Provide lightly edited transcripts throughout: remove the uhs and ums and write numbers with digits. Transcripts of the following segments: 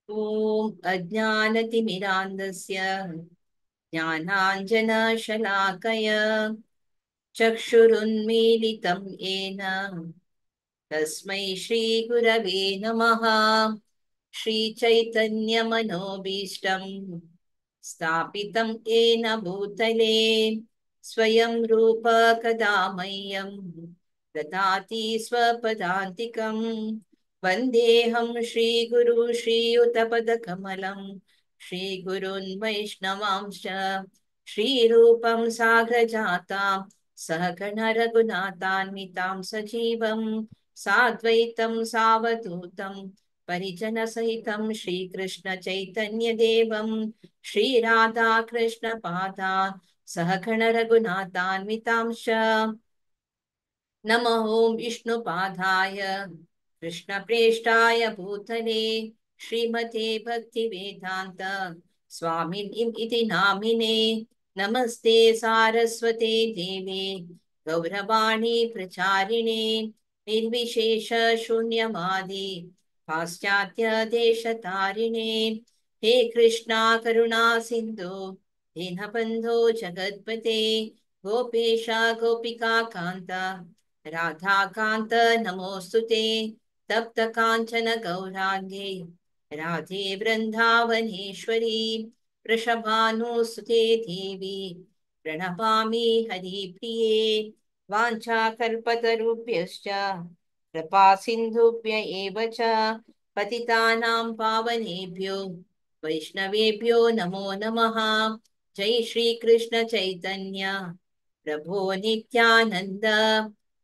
ॐ अज्ञानतिमिरान्धस्य ज्ञानाञ्जनशलाकय चक्षुरुन्मीलितं येन तस्मै श्रीगुरवे नमः। श्रीचैतन्यमनोभीष्टं स्थापितं येन भूतले स्वयं रूप कदा मह्यं ददाति स्वपदान्तिकं। वन्देऽहं श्रीगुरु श्रीयुतपदकमलं श्रीगुरुन् वैष्णवांश्च श्रीरूपं साग्रजातां सहगण रघुनाथान्वितां सजीवं साद्वैतं सावधूतं परिजनसहितं श्रीकृष्ण चैतन्यदेवं श्रीराधाकृष्णपादान् सहगण रघुनाथान्वितांश्च। नमः ॐ विष्णुपादाय कृष्णप्रेष्ठाय भूतले श्रीमते भक्तिवेदान्त स्वामिनीं इति नामिने। नमस्ते सारस्वते देवे गौरवाणी प्रचारिणे निर्विशेष शून्यवादी पाश्चात्य देशतारिणे। हे कृष्णा करुणा सिन्धु दीनबन्धो जगत्पते गोपेश गोपिका कान्त राधाकान्त नमोऽस्तुते। तप्त काञ्चन गौराङ्गे राधे वृन्दावनेश्वरी वृषभानुसुते देवी प्रणमामि हरिप्रिये। वाञ्छाकल्पतरुभ्यश्च कृपा सिन्धुभ्य एव च पतितानां पावनेभ्यो वैष्णवेभ्यो नमो नमः। जय श्रीकृष्ण चैतन्य प्रभो नित्यानंद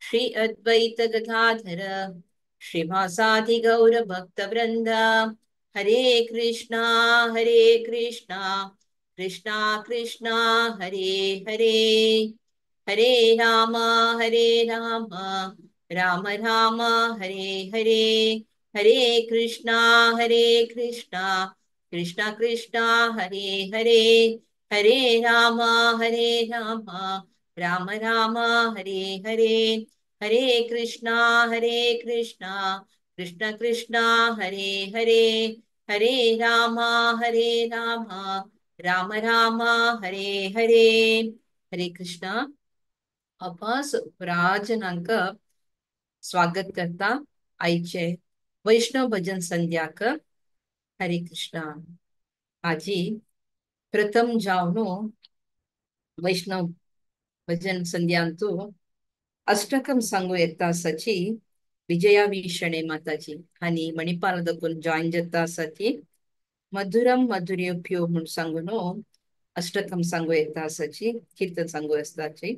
श्री अद्वैत गदाधर श्रीवासादि गौर भक्त वृंद। हरे कृष्णा कृष्णा कृष्णा हरे हरे, हरे राम हरे राम राम राम हरे हरे। हरे कृष्णा कृष्णा कृष्णा हरे हरे, हरे राम राम राम हरे हरे। हरे कृष्णा कृष्ण कृष्ण हरे हरे, हरे राम राम राम हरे हरे। हरे कृष्णा। अपास प्राजनांक स्वागत करता आईचे वैष्णव भजन संध्याक। हरे कृष्णा। आजी प्रथम जावनो वैष्णव भजन संध्यांतू अष्टकम सांगू येता सची विजया वीक्षणे माताजी आणि मणिपालदकून जॉइन जता सची मधुरम मधुर्योभ्यो म्हणून सांगूनो अष्टकम सांगू येता सची कीर्तन सांगू असताची।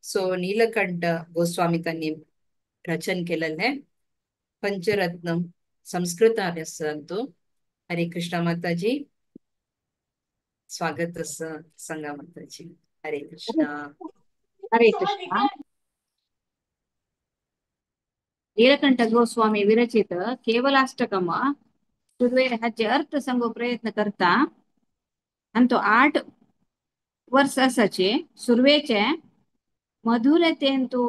सो नीलकंठ गोस्वामी त्यांनी रचन केलेले पंचरत्नम संस्कृत संतो। हरे कृष्णा माताजी स्वागत संगा माताजी। हरे कृष्णा। हरे कृष्ण। नीलकंठ गोस्वामी विरचित केवलाष्टकम सुर्वे हाचे अर्थ सांगू प्रयत्न करता आणि तो 8 वर्ष असाचे सुर्वेचे मधुरतेंतु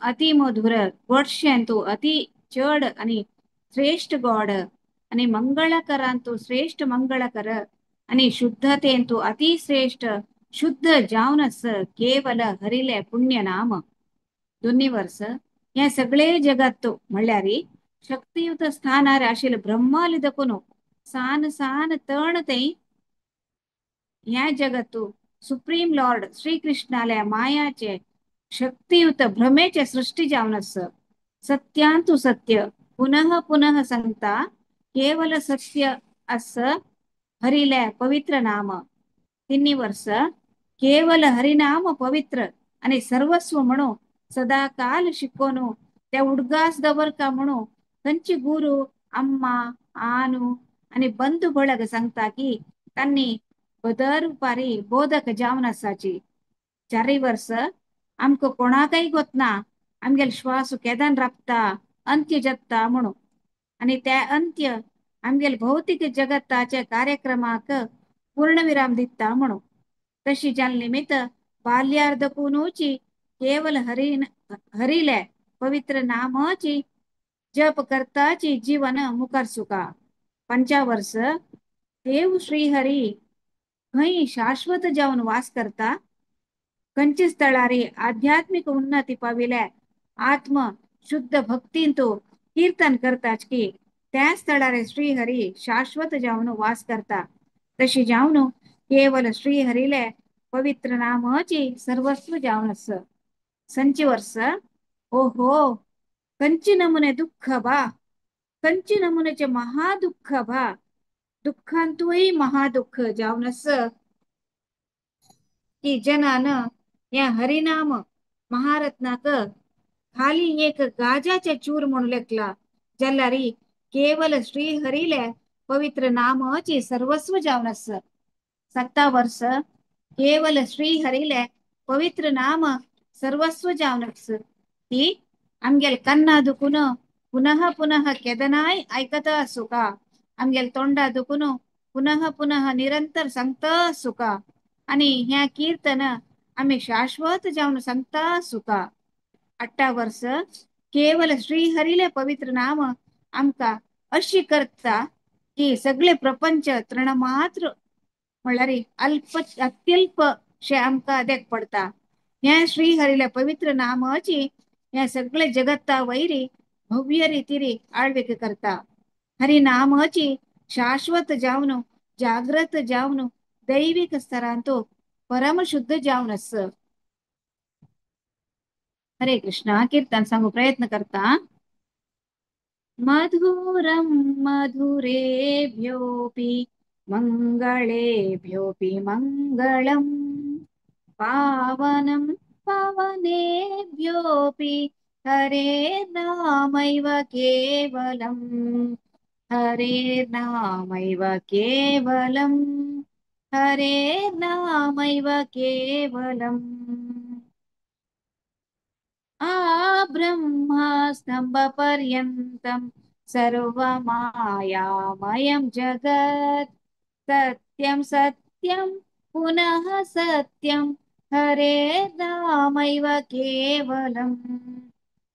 अति मधुर गोडशेंतु अति चड आणि श्रेष्ठ गोड आणि मंगळकरांतु श्रेष्ठ मंगळकर आणि शुद्धतेंतु अति श्रेष्ठ शुद्ध जावनस केवल हरिले पुण्य नाम। दोन्ही वर्ष या सगळे जगात म्हणल्यारी शक्तियुत स्थानार आशिल ब्रह्माली दकुनो सान सान तण ते ह्या जगतू सुप्रीम लॉर्ड श्रीकृष्णाल्या मायाचे शक्तियुत भ्रमेचे सृष्टी जावनस सत्यांतु सत्य पुनः पुनः सांगता केवल सत्य अस हरिले पवित्र नाम। तिन्ही वर्ष केवल हरिनाम पवित्र आणि सर्वस्व म्हणू सदा काल शिकोनो त्या उडगास दवर का म्हणू त्यांची गुरु अम्मा आनू आणि बंधू बळग सांगता की त्यांनी बदरुपारी बोधक जावन असाची। 4 वर्ष आमक कोणाकही गोत ना आमगेल श्वास केदान राबता अंत्य जगता म्हणू आणि त्या अंत्य आमगेल भौतिक जगताच्या कार्यक्रमाक पूर्णविराम दिता म्हणू। तशी जाल निमित्त बाल्यार्धकुनूची केवल हरिले पवित्र नामाची जप करताची जीवन मुखार सुका। 5 वर्ष देव श्रीहरी खई शाश्वत जाऊन वास करता, कंच स्थळारी आध्यात्मिक उन्नती पाविल्या आत्म शुद्ध भक्तीन तो कीर्तन करताच की त्या स्थळारे श्रीहरी शाश्वत जाऊन वास करता. तशी जाऊन केवल श्रीहरीले पवित्र नामाची सर्वस्व जाऊन संची वर्ष ओहो कंची नमुने दुःख बा, कंची नमुनेचे महादुःख बा, दुःखांतोही महादुःख जाऊन की जनान या हरिनाम महारत्नाक खाली एक गाजाचे चूर म्हणू लेखला जल्लारी केवल श्री हरिले पवित्र नामाची सर्वस्व जाऊन सत्ता वर्ष केवल श्री हरिले पवित्र नाम सर्वस्व जाऊन ती आमगेल कन्ना दुखून पुनः पुनः केदनाय ऐकत असू का, आमगेल तोंडा दुखून पुनः पुनः निरंतर सांगत असू का, आणि ह्या कीर्तन आम्ही शाश्वत जाऊन सांगता सुका. 8 वर्ष केवल श्रीहरीले पवित्र नाम आमका अशी करता की सगळे प्रपंच तृणमात्र म्हणल्यार अल्प अत्यल्प शे आमका देख पडता. ह्या श्रीहरीले पवित्र नामाची ह्या सगळे जगत्ता वैरी भव्य रीतीरी आಳ್विके करता. हरिनामाची शाश्वत जाऊन जागृत जाऊन दैविक स्तरांतो परम शुद्ध जाऊन हरे कृष्ण कीर्तन सांगू प्रयत्न करता. मधुरं मधुरेभ्योऽपि मङ्गलेभ्योऽपि मङ्गलम्, पावनं पावनेभ्योऽपि हरे नामैव केवलम्, हरे नामैव केवलम्, हरे नामैव केवलम्. ब्रह्मा स्तंभपर्यन्तं सर्वमायामयं जगत्, सत्यं सत्यं पुनः सत्यं हरे नामैव केवलम्,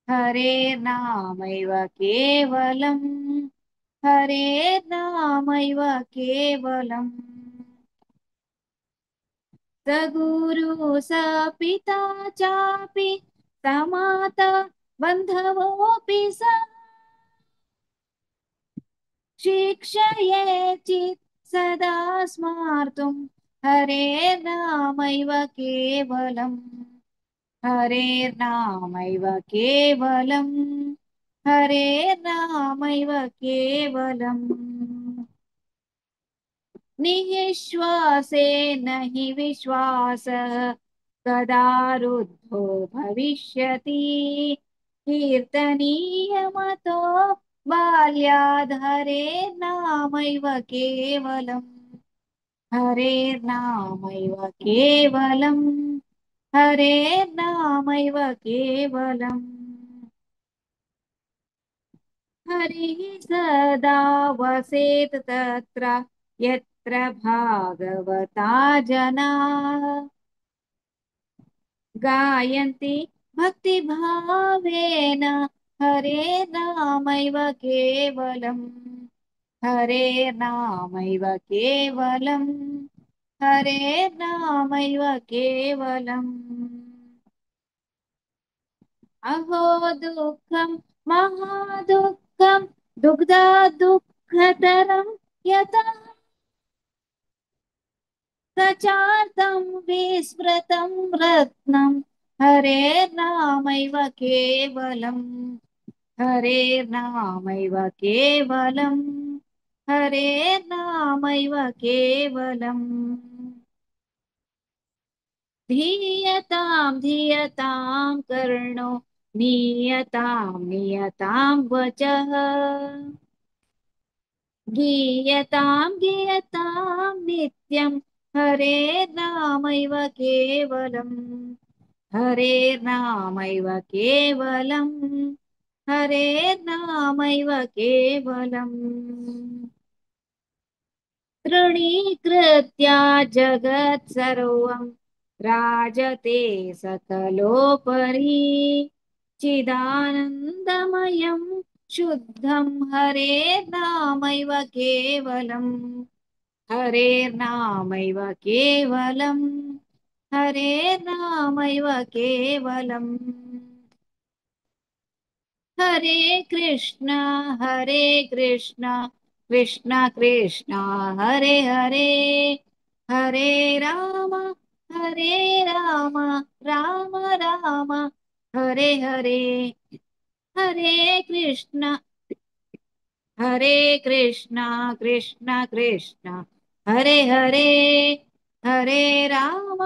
हरे नामैव केवलम्, हरे नामैव केवलम्. सगुरु सपिता चापि समाता बन्धवोऽपि शिक्षयेचित् सदा स्मार्तुं हरे नामैव केवलम्, हरे नामैव केवलम्, हरे नामैव केवलम्. निःश्वासेन हि विश्वासः कदा भविष्यति, कीर्तनीयमतो बाल्याद् हरे नामैव केवलम्, हरे नामैव केवलम्, हरे नामैव केवलम्. हरिः सदा वसेत् तत्र यत्र भागवता जनाः, गायन्ति भक्तिभावेन हरे नामैव केवलम्, हरे नामैव केवलम्, हरे नामैव केवलम्. अहो दुःखं महादुःखं दुग्धा दुःखतरं यतः, सचार्तं विस्मृतं रत्नं हरे नामैव केवलम्, हरे नामैव केवलम्, हरे नामैव केवलम्. धीयतां धीयतां कर्णो नीयतां नीयतां वचः, गीयतां गीयतां नित्यं हरे नामैव केवलम्, हरे नामैव केवलम्, हरे नामैव केवलम्. तृणीकृत्या जगत् सर्वं राजते सकलोपरि, चिदानन्दमयं शुद्धं हरे नामैव केवलम्, हरेर्नामैव केवलम् हरेर्नामैव केवलम् हरे कृष्ण कृष्ण कृष्ण हरे हरे हरे राम राम राम हरे हरे हरे कृष्ण कृष्ण कृष्ण हरे हरे हरे राम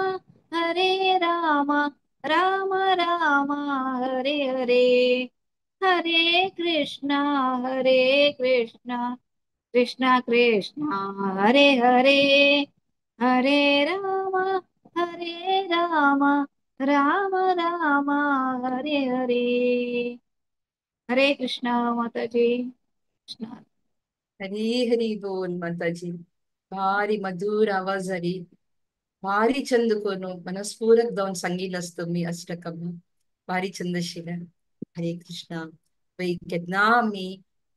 राम राम हरे हरे हरे कृष्ण कृष्ण कृष्ण हरे हरे हरे राम राम राम हरे हरे हरे कृष्ण माताजी कृष्ण हरी हरी बोल माताजी. भारी मधुर आवाज हरी. भारी छंद कोण मनस्फूरक जाऊन सांगितलंस तुम्ही अष्टकम. भारी छंद शिला. हरे कृष्णा. वै केतना मी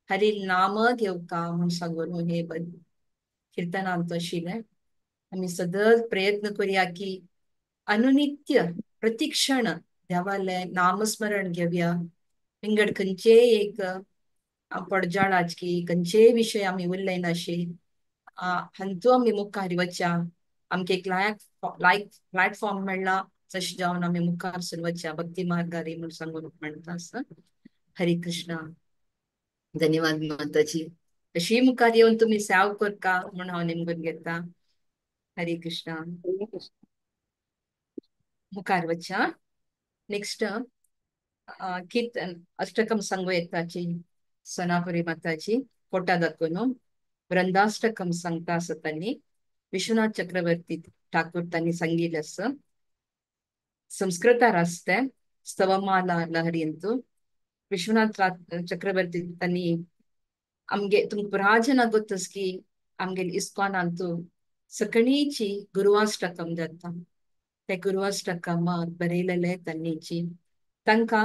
हरी नाम घेऊ का म्हणून सांगून हे कीर्तनांत शिला. आम्ही सतत प्रयत्न करूया की अनुनित्य प्रतिक्षण देवाले नामस्मरण घेऊया. विंगड खंयचे एक पडजाळाची खंयचे विषय आम्ही उरलें नाशी हांचो आम्ही मुखार वच्चा. आमके एक लायक प्लॅटफॉर्म मेळ्ळा जशें जावन आम्ही मुखार सुन वच्चा भक्ती मार्गारी म्हणून सांगून म्हणटा आसा. हरे कृष्णा. धन्यवाद माताजी. अशी मुखार येऊन तुम्ही सेव करता म्हणून हांव निमगून घेता. हरे कृष्णा. मुखार वच्चा. नेक्स्ट कीर्तन अष्टकम संगयताची सनापुरी माताजी कोटा दाखवून वृंदाष्टकम सांगता असं त्यांनी विश्वनाथ चक्रवर्ती ठाकूर त्यांनी सांगितलं असं. ಸಂಸ್ಕೃತ ರಸ್ತೆ ಸ್ತವಮಾಲ ಲಹರಿ ಅಂತೂ ವಿಶ್ವನಾಥ್ ಚಕ್ರವರ್ತಿ ತನ್ನಿ आमगे तुम पुराजना गोतस की आमगे इस्कॉन अंतू सकणीची गुरुवाष्टकम जाता. ते गुरुवाष्टकम बरेलेले तन्नीची तंका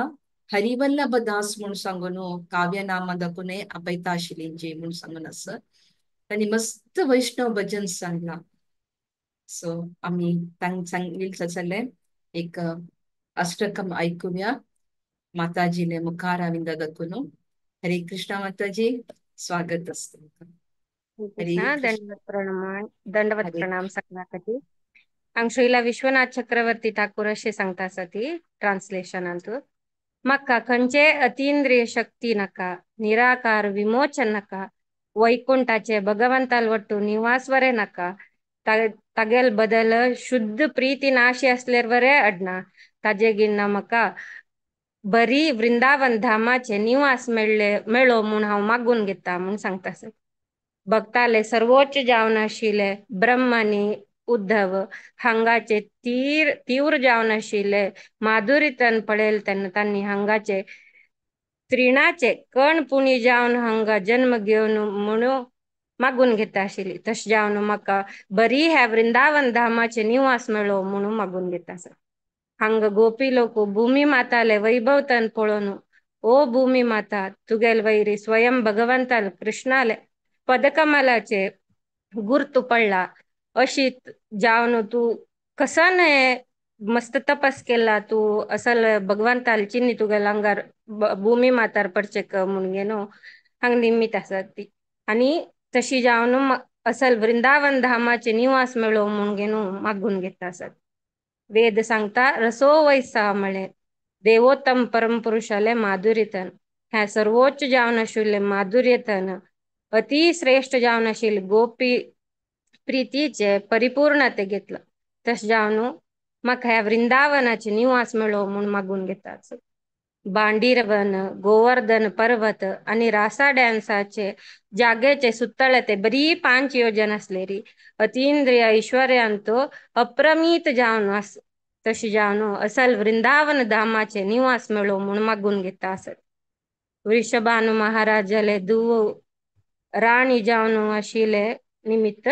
हरिवल्लभ दास म्हणून सांगून काव्यनामा दाखवणे अपैता आशिलींची म्हणून सांगून असं त्यांनी मस्त वैष्णव भजन सांगला. सो आम्ही सांगील चले एक अष्टकम ऐकूया माताजीने मुखाराविंद दाखवून. हरे कृष्णा माताजी स्वागत असतं. हरे कृष्ण कृष्ण. दंडवत हरे प्रणाम सकलाकती. आंग श्रीला विश्वनाथ चक्रवर्ती ठाकूर असे सांगता सती ट्रान्सलेशन अंतु मक्का खंचे अतींद्रिय शक्ती नका निराकार विमोचन नका वैकुंठाचे भगवंताल वट्टू निवासवरे नका तगेल बदल शुद्ध प्रीती नाशी असलेवरे अडना ताजे गिन्ना मका बरी वृंदावन धामाचे निवास मेळो म्हणून हांव मागून घेता म्हणून सांगता सर. भक्ताले सर्वोच्च जावन आशिले ब्रह्मनी उद्धव हांगाचे तीव्र जावन आशिले माधुरीतन पळेल तेन्ना तांणी हांगाचे त्रिणाचे कण पुणी जावन हांगा जन्म घेवन म्हणून मागून घेता आशिल्ली. तशें जावन म्हाका बरी ह्या वृंदावन धामाचे निवास मेळो म्हणून मागून घेता सर. हांग गोपी लोक भूमी माताले वैभवतन पळोवन ओ भूमी माता तुगेल वैरी स्वयं भगवंताल कृष्णाले पदकमलाचे गुर्तु पडला अशी जावन तू कसन मस्त तपस केला तू असल भगवंताल चिन्नी तुगेल अंगार भूमी मातार पडचे क म्हणून गेनो हांग निमित आसा ती. आणि तशी जावन असल वृंदावन धामाचे निवास मेळो म्हणून गेनो मागून घेता आसात. वेद सांगता रसो वैसा म्हळे देवोत्तम परमपुरुषाले माधुर्यतन ह्या सर्वोच्च जावन आशिल्ले माधुर्यतन अति श्रेष्ठ जावन आशिल्ले गोपी प्रीतीचे परिपूर्णते घेतलं. तस जावन म्हाका ह्या वृंदावनाचे निवास मेळो म्हणून मागून घेतात. बांडीरवन गोवर्धन पर्वत आणि रासा डॅन्साचे जागेचे सुत्तळे ते बरी 5 योजन असलेली अतींद्रिय ऐश्वर्यांतो अप्रमित जावन तशी जावन असल वृंदावन धामाचे निवास मेळो म्हणून मागून घेता असत. वृषभानु महाराजाले दुव राणी जावन आशिले निमित्त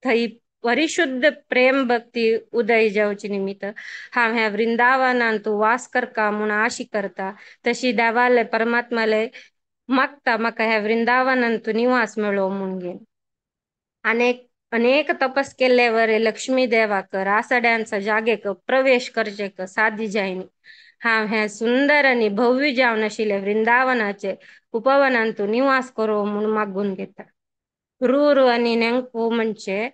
थई परिशुद्ध प्रेम भक्ती उदय जावची निमित्त हांव ह्या वृंदावनांत वास करका म्हूण आशी करता. तशी देवाले परमात्माले मागता म्हाका ह्या वृंदावनांत निवास मेळो म्हणून घेन. अनेक अनेक तपस केल्यावर लक्ष्मी देवाक रासड्यांचा जागेक प्रवेश करचेक साधी जायनी हा ह्या सुंदर आणि भव्य जावन आशिल्ले वृंदावनाचे उपवनांतू निवास करो म्हणून मागून घेता. रूरू आणि नेंकू म्हणजे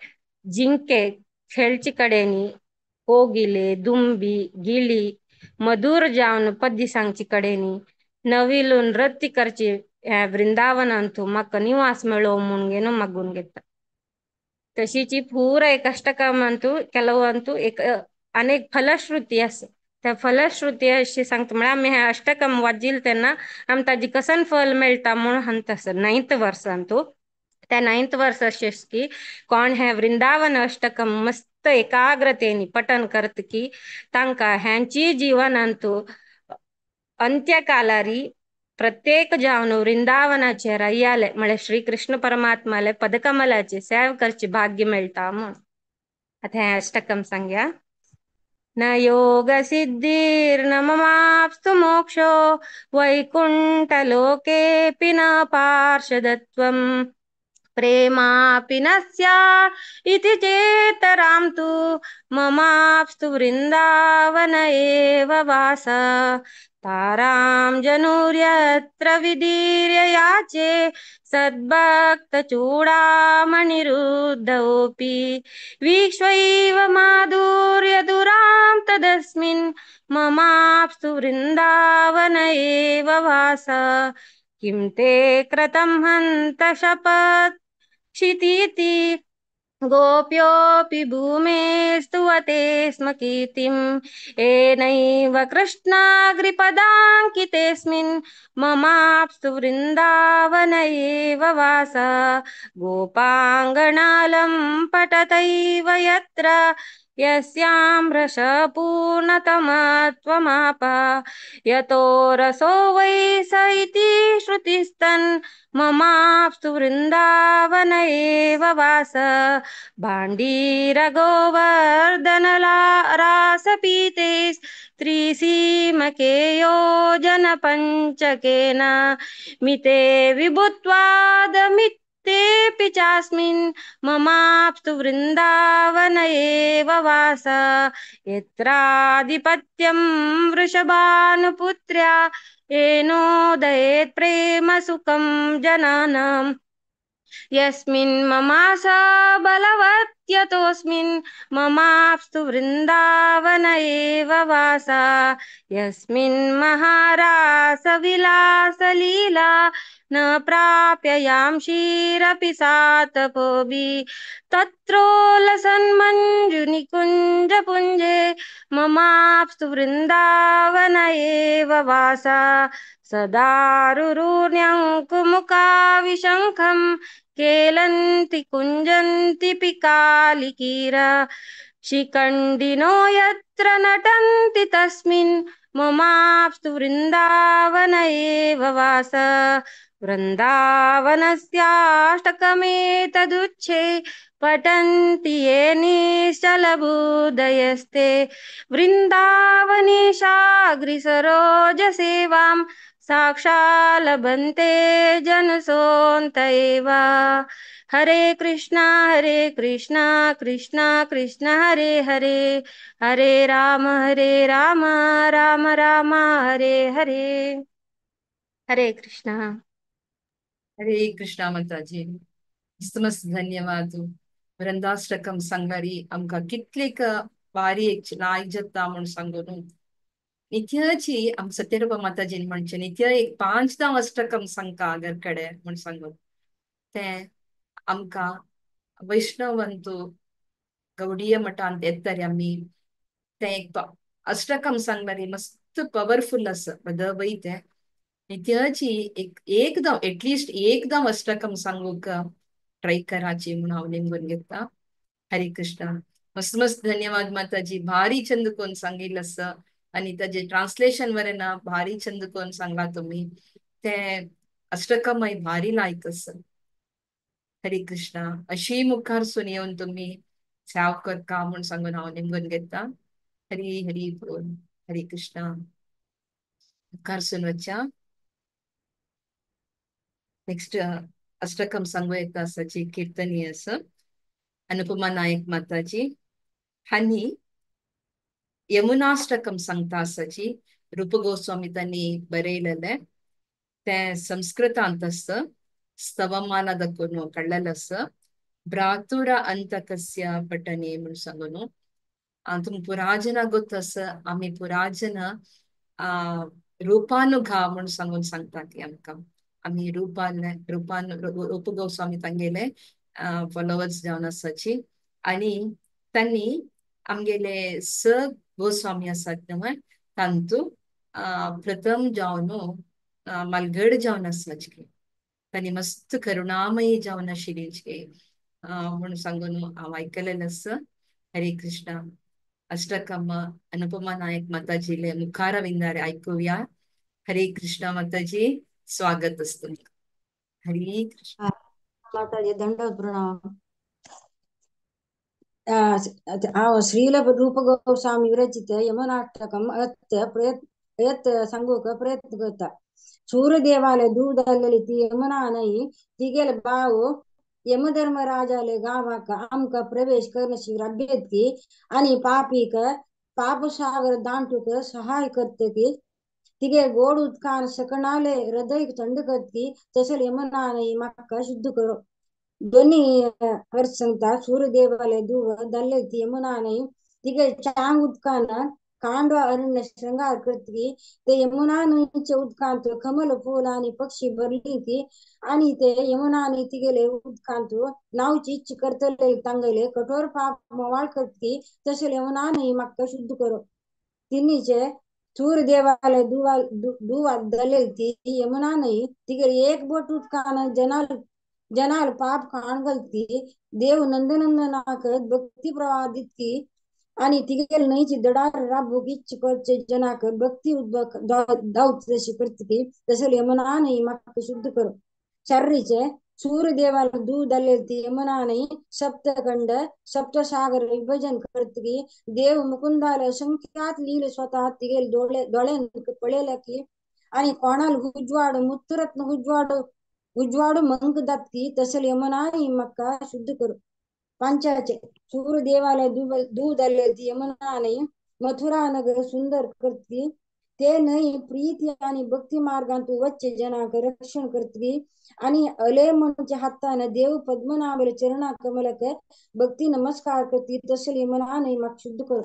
जिंके खेळची कडेनी, कोगिले, दुंबी, गिली मधुर जावन पद्दी सांगची कडेनी नविलून नृत्य करची ह्या वृंदावनांतू म्हाका निवास मेळो म्हणून घेणं मागून घेता. तशीची पूर एक अष्टकामंतू ಕೆಲವಂತೂ एक अनेक फलश्रुती अस त्या फलश्रुती अशी सांगता म्हणजे आम्ही हे अष्टकम वाजिल त्यांना आम ताजी कसन फल मिळता म्हणून हंत असं 9th वर्सांतू त्या 9th वर्ष अशेस की कोण हे वृंदावन अष्टकम मस्त एकाग्रतेने पठन करत की तांका ह्यांची जीवनांतू अंत्यकालारी प्रत्येक जावन वृंदावनाचे रయ్యాले म्हणजे श्रीकृष्ण परमात्माले पदकमलाचे सेव करचे भाग्य मिळता म्हणून. आता हे अष्टकम सांगया. न योग सिद्धिर्न ममाप्स्तु मोक्षो वैकुंठलोकेऽपि न पार्षदत्वम् प्रेमापि न स्यात् इति चेतरां तु ममाप्स्तु वृन्दावन एव वास तारां जनुर्यत्र विदीर्य याचे सद्भक्त चूडामणिरुद्धोऽपि विश्वैव माधुर्य दुरां तदस्मिन् ममाप्स्तु वृन्दावन एव वास किं ते कृतं हन्त शपथ क्षितीति गोप्योऽपि भूमे स्तुवते स्म कीर्तिम् येनैव कृष्णाग्रिपदाङ्कितेऽस्मिन् ममाप्स्तु वृन्दावन एव वास गोपाङ्गनालं पठतैव यत्र यस्यां रसपूर्णतमत्वमाप यतो रसो वै स इति श्रुतिस्तन् ममाप्स्तु वृन्दावन एव वास भाण्डीर गोवर्धन रासपीते स्त्रीसीमके योजन पञ्चकेन मिते विभुत्वादमितेऽपि चास्मिन् ममाप्स्तु वृन्दावन एव वास यत्राधिपत्यं वृषभानुपुत्र्या येनोदयेत् प्रेम सुखं जनानाम् यस्मिन् ममास बलवत्यतोऽस्मिन् ममाप्स्तु वृन्दावन एव वास यस्मिन् महारास विलास लीला न प्राप्ययां क्षीरपि सातपोऽपि तत्रोलसन्मञ्जुनिकुञ्जपुञ्जे ममाप्स्तु वृन्दावन एव वास सदारुरुण्यङ्कुमुखाविशङ्खम् केलन्ति कुञ्जन्ति पिकालिकीरा शिखण्डिनो यत्र नटन्ति तस्मिन् ममाप्स्तु वृन्दावन एव वास वृन्दावनस्याष्टकमेतदुच्छे पठन्ति ये निश्चलबुद्धयस्ते वृन्दावनीशाग्रिसरोजसेवां साक्षाल्लभन्ते जनसोऽन्त एव. हरे कृष्णा कृष्णा कृष्ण हरे हरे हरे राम राम राम हरे हरे. हरे कृष्णा. हरे कृष्णा माताजी. मस्त मस्त धन्यवाद. वृंदाष्टकम सांगणारी आमका कितलेक भारी एक आयजता म्हणून सांगून नित्याची आम सत्यरूपा माताजीन म्हणचे नित्य एक 5 अष्टकम सांगता आगरकडे म्हणून सांगून ते आमका वैष्णवंतू गौडीय मठांत येतरी आम्ही ते एक अष्टकम सांगणारी मस्त पॉवरफुल असं बद ते नित्याची एकदम एटलिस्ट एकदम अष्टकम सांगूक ट्राय कराची म्हणून हांव निमगून घेता. हरे कृष्णा. मस्त मस्त धन्यवाद माताजी. भारी चंद कोण सांगिल असं आणि त्याचे ट्रान्सलेशन वरे ना भारी चंद कोण सांगला तुम्ही ते अष्टकम भारी लायक असं. हरे कृष्णा. अशी मुखारसून येऊन तुम्ही सेव करता म्हणून सांगून हांव निमगून घेता. हरी हरी बोल. हरे कृष्णा. मुखारसून वच्चा नेक्स्ट अष्टकम सांगू येता असाची कीर्तनीय असं अनुपमा नायक माताजी हांनी यमुनाष्टकम सांगता आसाची रूप गोस्वामी त्यांनी बरयलेले ते संस्कृतांत आसता स्तवमानದ ಕೊನು ಕಳ್ಳಲಸ ಭ್ರಾತುರ ಅಂತಕಸ್ಯ ಪಠನೆ म्हणून सांगून तुम पुराजना गोतस आम्ही पुराजना रूपानुगा म्हणून सांगून सांगता की आमकां आम्ही रूप गोस्वामी तांगेले फॉलोवर्स जावन आसाची आणि त्यांनी आमगेले स गोस्वामी आसात न्हय तांतू प्रथम जावन मलगड जावन आसाची त्यांनी मस्त करुणामयी जावन आशिल्ली म्हणून सांगून हांव आयकलेलें आसा हरे कृष्ण अष्टकम अनुपमा नायक माताजीले मुखार विंदारे ऐकूया हरे कृष्ण माताजी स्वागत असतं हरे कृष्ण माताजी दंडवत प्रणाम ಶ್ರೀಲ ರೂಪ ಗೋಸ್ವಾಮಿ ವಿರಚಿತ ಯಮನಾಟಕಂ ಅಯತ್ ಸಂಗೋಕ ಪ್ರಯತ್ನ ಸೂರ್ಯ ದೇವಾಲಯ दूधले ती यमुना नाही तिगेल बाव यमधर्मराजाले गावाक आमका प्रवेश करण्याची अभ्यत की आणि पापीक पाप सागर दांटूक सहाय करते की तिगे गोड उदकान सकणाले हृदय थंड करती तसं यमुना नाही माका शुद्ध करो दोन्ही वर्ष सांगता सूर्य देवालय दूव दल्ले ती यमुना नाही तिगे चांग उदकान कांडवा अरण्य श्रृंगार करती ते यमुना नदीचे उदकांत कमल फूल आणि पक्षी भरली ती आणि ते यमुना नदी गेले उदकांत नावची इच्छ करतले तांगले कठोर पाप मवाळ करती तसे यमुना नाही माका शुद्ध करो तिन्हीचे सूर्य देवालय दुवा दले ती यमुना नाही तिगे एक बोट उदकान जनाल पाप काणगलती देव नंदनंदनाक भक्ती प्रवाह दिती आणि तिगेल नईची दडार राबूक इच्छ करचे जनाक भक्ती उद्भक दाऊत जशी करती तसं यमुना नाही माका शुद्ध करो शर्रीचे सूर्य देवाला दूध दलेती यमुना नाही सप्तखंड सप्तसागर विभजन करती देव मुकुंदाला असंख्यात लील स्वतः तिगेल डोळे पळेल की आणि कोणाल उज्वाड मुत्तरत्न उज्वाड मंग दत्ती तसल यमुना नाही मक्का शुद्ध करो पंचाचे सूर्य देवालय दूध ती यमुना नाही मथुरा नगर सुंदर करती ते नाही प्रीती आणि भक्ती मार्गांतून वच्चे जनाक रक्षण करती आणि अले म्हणजे हाताने देव पद्मनाभले चरणा कमलक भक्ती नमस्कार करती तसल यमुना नाही मग शुद्ध करो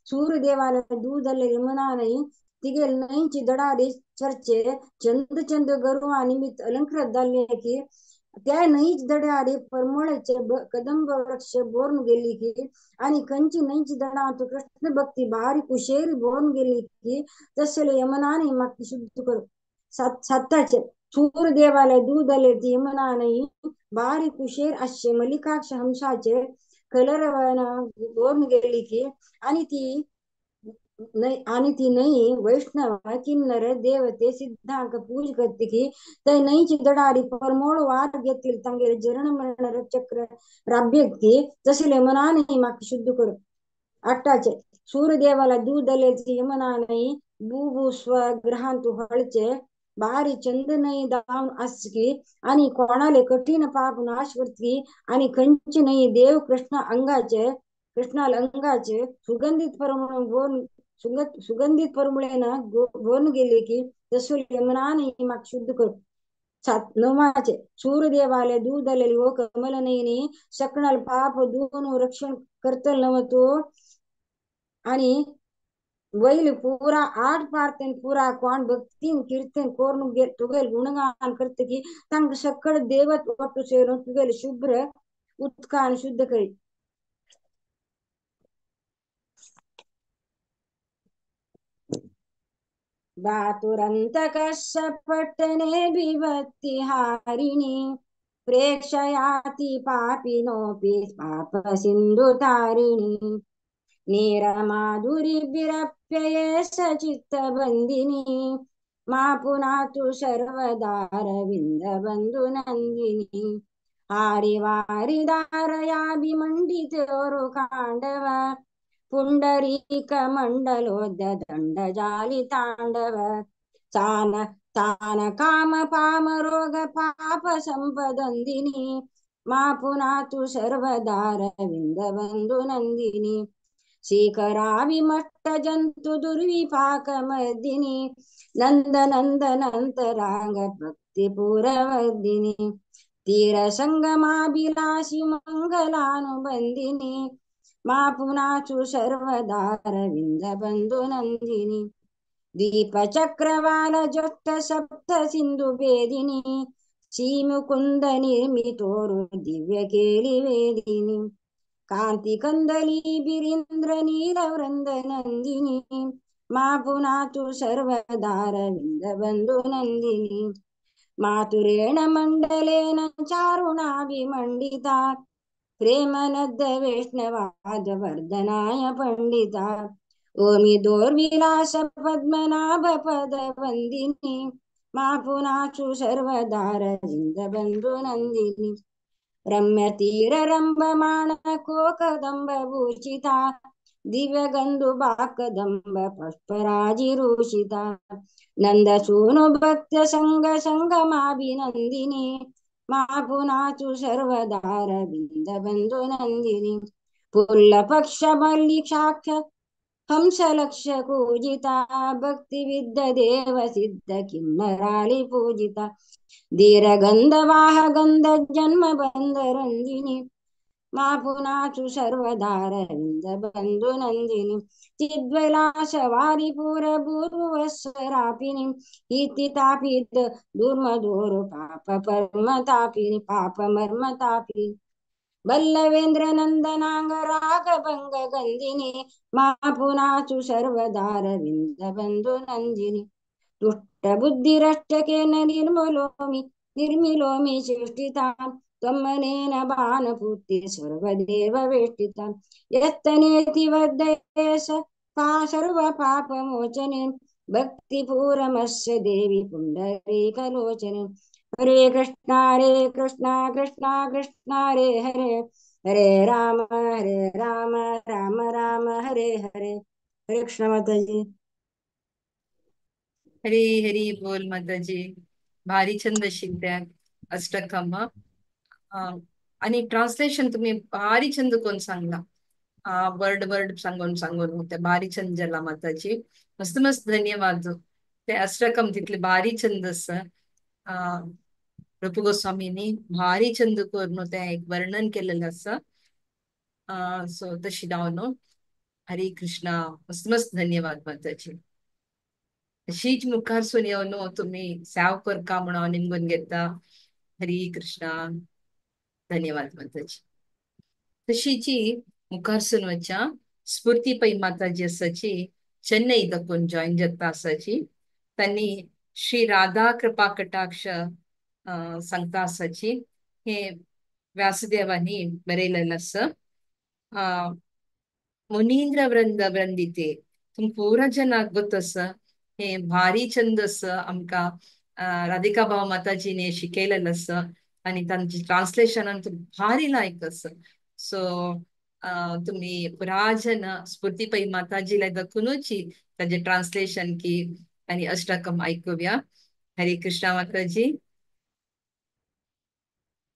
सूर्य देवालय दूधले यमुना नाही तिगे नईची दडारी चर्चे चंद गरुवा निमित्त अलंकृत झाले की त्या नईच दडारी परमळचे कदंब वृक्ष बोर्न गेली की आणि कंची नईची दडा तो कृष्ण भक्ती भारी कुशेरी बोर्न गेली की तसले यमुना नाही मग शुद्ध करो सत्ताचे सूर्य देवालय दूधले ती यमुना नाही भारी कुशेर असे मल्लिकाक्ष हंसाचे कलरवाना बोर्न गेली की आणि ती नाही वैष्णव किन्नर देवते सिद्धांक पूज करते की ते नईची दडारी परमोळ वार घेतील तंगे जरण मरण चक्र राभ्यक्ती तसे यमुना नाही माग शुद्ध करो अट्टाचे सूर्य देवाला दूध दले यमुना नाही भू स्व ग्रहांतू हळचे भारी चंद नाही दावून असकी आणि कोणाले कठीण पाप नाश करती आणि कंची नाही देव कृष्णाला अंगाचे सुगंधित परमुळेना बोन गेले की तसं यमुना नाही माग शुद्ध करो नमाचे सूर्य देवालय दूध दलेली ओ कमल नयनी सकणाल पाप दून रक्षण करतल नवतो आणि वैल पूरा 8 पार्तेन पूरा कोण भक्तीन कीर्तन कोर्न तुगेल गुणगान करते की तंग सकळ देवत ಒಟ್ಟು ಸೇರು तुगेल शुभ्र उत्कान शुद्ध करी धातुरंत कश्यपट्टने विभक्ति हारिणी प्रेक्षयाति पापिनोऽपि पाप सिंधु तारिणी नीरमाधुरी विरप्यये सचित्त बंदिनी मा पुनातु सर्वदारविंद बंधु नंदिनी हारि वारि धारयाभिमंडितोरु कांडव पुंडरीक मंडलोद्यदंड जाली तांडव तान काम पाम रोग पाप संपदंदिनी मा पुन्हा तू सर्वदार विंद बंधू नंदिनी शिखराविमट्ट जंतु दुर्विपाक मर्दिनी नंद नंदनंतरांग भक्तिपुरवर्दिनी तीर संगमाभिलाषी मंगलानुबंदिनी मा पुनाचु सर्वदार विंद बंधू नंदिनी दीपचक्रवाल जोष्ट सप्त सिंधु भेदिनी श्रीमुकुंद निर्मितोरु दिव्य केली वेदिनी कांती कंदली बिरिंद्र नीलवृंद नंदिनी मा पुनातु सर्वदार विंद बंधू नंदिनी मातुरेण मंडलेन चारुणाभिमंडिता प्रेमनद्द वैष्णवाद वर्धनाय पंडिता ओमी दोर्विलास पद्मनाभ पद वंदिनी मा पुनाचु सर्वदार जिंद बंधू नंदिनी रम्य तीर रंभमाण कोकदंब भूषिता दिव्य गंधु बाकदंब पुष्पराजिरूषिता नंद सूनु भक्त संग संगमाभिनंदिनी मा पुनाचु सर्वदार बिंद बंधू नंदिनी पुल्ल पक्ष मल्लिकाक्ष हंस लक्ष पूजिता भक्ति विद्ध देव सिद्ध किन्नराली पूजिता धीरगंध वाह गंध जन्म बंध रंजिनी मा पुनाचु सर्वदार विंद बंधु नंदिनी चिद्वैलास वारिपूर भूर्भुवस्वरापिनी इति तापित दुर्मधुर पाप परम तापिनी पाप मर्म तापिनी बल्लवेंद्र नंदनांग राग भंग गंधिनी मा पुनाचु सर्वदार विंद बंधु नंदिनी दुष्ट बुद्धिरष्टकेन निर्मिलोमि चेष्टितां त्वमनेन बाणपूर्ति सर्वदेव वेष्टितां यत्तनेति वर्धये स का सर्वपापमोचने भक्तिपूरमस्य देवी पुण्डरीकलोचने हरे कृष्णा कृष्णा कृष्णा हरे हरे हरे राम राम राम हरे हरे हरे कृष्ण माता जी हरी हरी बोल माताजी. भारी छंद शिकत्यात अष्टकम. आणि ट्रान्सलेशन तुम्ही भारी छंद कोण सांगला. वर्ड वर्ड सांगून सांगून होत्या भारी छंद झाला माताजी. मस्त मस्त धन्यवाद. ते अष्टकम तिथले भारी छंद प्रभू गोस्वामींनी भारी छंद करून त्या एक वर्णन केलेलं असं. सो तशी डावनो. हरे कृष्णा. मस्त मस्त धन्यवाद माताजी. अशीच मुखारसून येऊन तुम्ही सेव करका म्हणून निमगून घेता. हरी कृष्णा. धन्यवाद माताजी. तशीची मुखारसून वच्चा स्फूर्ती पै माताजी असाची चेन्नई दकून जॉईन जाता असाची. त्यांनी श्री राधा कृपा कटाक्ष सांगता असाची हे व्यासदेवानी बरेलेलं असं. मुनींद्र वृंद वृंदिते तुम पूरा जनाक गोतस हे भारी छंदस आमका राधिका भाव माताजीने शिकलेलं असं. आणि त्यांची ट्रान्सलेशन भारी लायक असं. सो तुम्ही पुराजन स्फूर्तीपै माताजीला दखूनची त्याचे ट्रान्सलेशन की आणि अष्टकम ऐकूया. हरे कृष्णा माताजी.